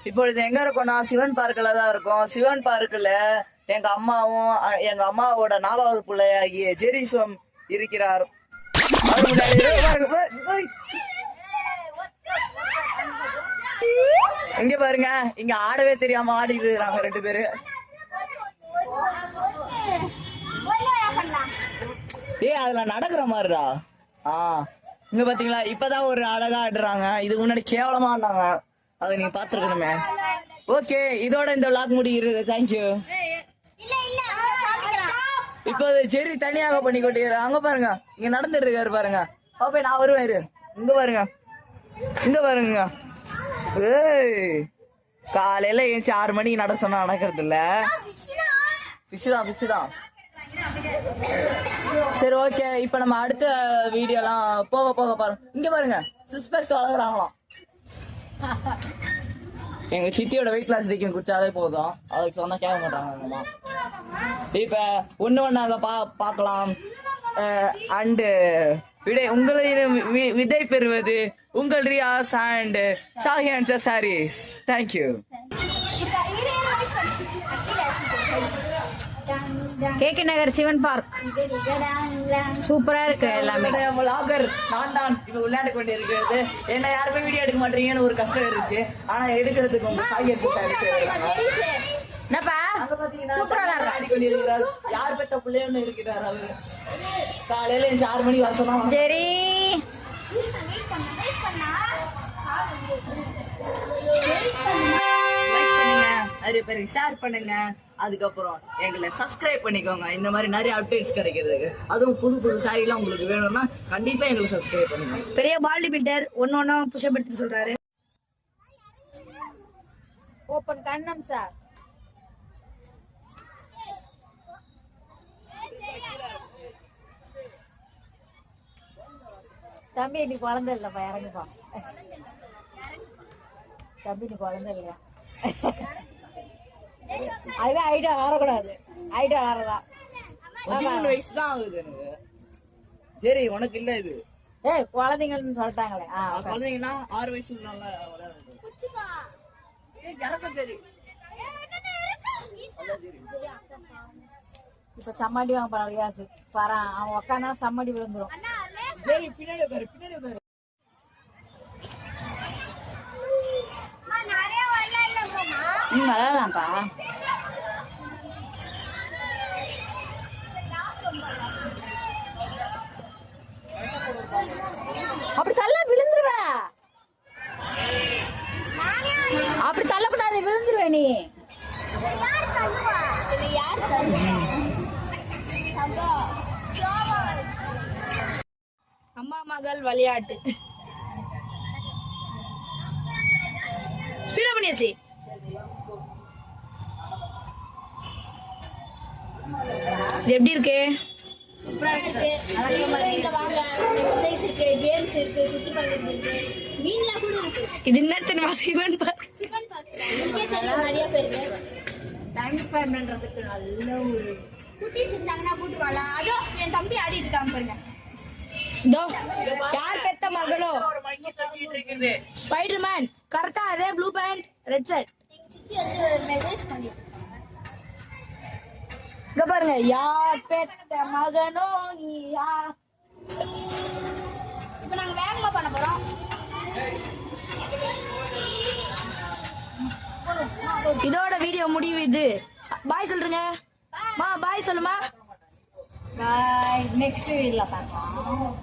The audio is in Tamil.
இப்பொழுது எங்க இருக்கோம்னா சிவன் பார்க்ல தான் இருக்கோம். சிவன் பார்க்ல எங்க அம்மாவும் எங்க அம்மாவோட 4வது பிள்ளையாகிய ஜெரிசம் இருக்கிறார். இங்க பாருங்க, இங்க ஆடவே தெரியாம ஆடிட்டு இருக்காங்க 2 பேரு. அதுல நடக்கிற மாதிரிடா. இங்க பாத்தீங்களா, இப்பதான் ஒரு அழகா ஆடுறாங்க. இதுக்கு முன்னாடி கேவலமா ஆடினாங்க, அதை நீங்க பாத்துருக்கணுமே. ஓகே, இதோட இந்த விளாக் முடிகிறது. தேங்க்யூ. இப்போ ஜெரி தனியாக பண்ணி கொட்டிக்கிறார். அங்க பாருங்க, இங்க நடந்துட்டு இருக்காரு பாருங்க. பாப்பா நான் வருவேன். இங்க பாருங்க, இங்க பாருங்க. காலையில ஏஞ்சி 6 மணிக்கு நட சொன்னா நடக்கிறது இல்ல. பிஷு தான். சரி, ஓகே. இப்ப நம்ம அடுத்த வீடியோலாம் போக பாருங்க. இங்க பாருங்க, 6 பேக்ஸ் வளர்க்குறாங்களாம். எங்க சித்தியோட வெயிட் லாஸ் டிக்கன் குடிச்சாலே போதும், அதுக்கு சொன்னா கேட்க மாட்டாங்க. இப்ப ஒண்ணாக பார்க்கலாம். அண்டு உங்களை விடை பெறுவது உங்கள் Riyas and Sahi and sarees. Thank you. K K Nagar Sivan park சூப்பரா இருக்கு. எல்லாமே விளாகர் நான் தான் இப்ப விளையாட கொண்டு இருக்கிறது. என்ன யாருமே வீடியோ எடுக்க மாட்டீங்கன்னு ஒரு கஷ்டம் இருந்துச்சு. ஆனா எடுக்கிறதுக்கு உங்க சாஹி அண்ட் சாரீஸ் யார் பெற்ற பிள்ளைன்னு இருக்கிறார் அவரு. காலையில 6 மணி வருஷம். சரி, லைக் பண்ணுங்க, நிறைய பேருக்கு ஷேர் பண்ணுங்க, அதுக்கப்புறம் எங்களை சப்ஸ்கிரைப் பண்ணிக்கோங்க. இந்த மாதிரி நிறைய அப்டேட்ஸ் கிடைக்கிறதுக்கு, அதுவும் புது சாரிலாம் உங்களுக்கு வேணும்னா கண்டிப்பா எங்களை சப்ஸ்கிரைப் பண்ணுங்க. பெரிய பாடி பில்டர் ஒன்னொன்னா புஷப் எடுத்து சொல்றாரு. ஓபன் கண்ணம் சார். தம்பி நீ குழந்தை இல்லப்பா, இறங்குப்பா. தம்பி நீ குழந்தை இல்லையா? அதுதான் ஐடியா ஆறக்கூடாது. ஐடியா ஆறதான் 13 வயசு தான் ஆகுது எனக்கு. சரி, உனக்கு இல்ல இது. குழந்தைங்கன்னு சொல்லிட்டாங்களே. குழந்தைங்கன்னா 6 வயசு இப்ப சம்மாடி வாங்க போறான் ரியாசு. பாரு, அவன் உக்காந்தா சம்மாடி விழுந்துரும். பின்னாடி பாரு. வரலாம்ப்பா. அப்படி தள்ள விழுந்துருவ. அப்படி தள்ளக்கூடாது, விழுந்துருவ நீ. அம்மா மகள் விளையாட்டு. ஸ்பீடா பண்ணியாச்சு. எப்படி இருக்கு? இது என்ன தெரியுமா? சிவன் பார்க். நிறைய பேருக்கு டைம் ஸ்பெண்ட் பண்றதுக்கு நல்ல ஒரு குட்டீஸ் இருந்தாங்கன்னா கூட்டு வரலாம். அதோ என் தம்பி ஆடிட்டு இருக்காங்க பாருங்க. யார் பெத்த மகளோ ஸ்பைடர்மேன். கரெக்டா அதே blue pant red shirt. Message பண்ணிட்டு இங்க பாருங்க, யார் பெத்த மகனோ நீயா. இப்ப நாங்க வேகமா பண்ண போறோம். இதோட வீடியோ முடிவுது. பாய் சொல்றீங்க. பாய் சொல்லுமா. பாய். நெக்ஸ்ட் வீடியோல பார்க்கலாம்.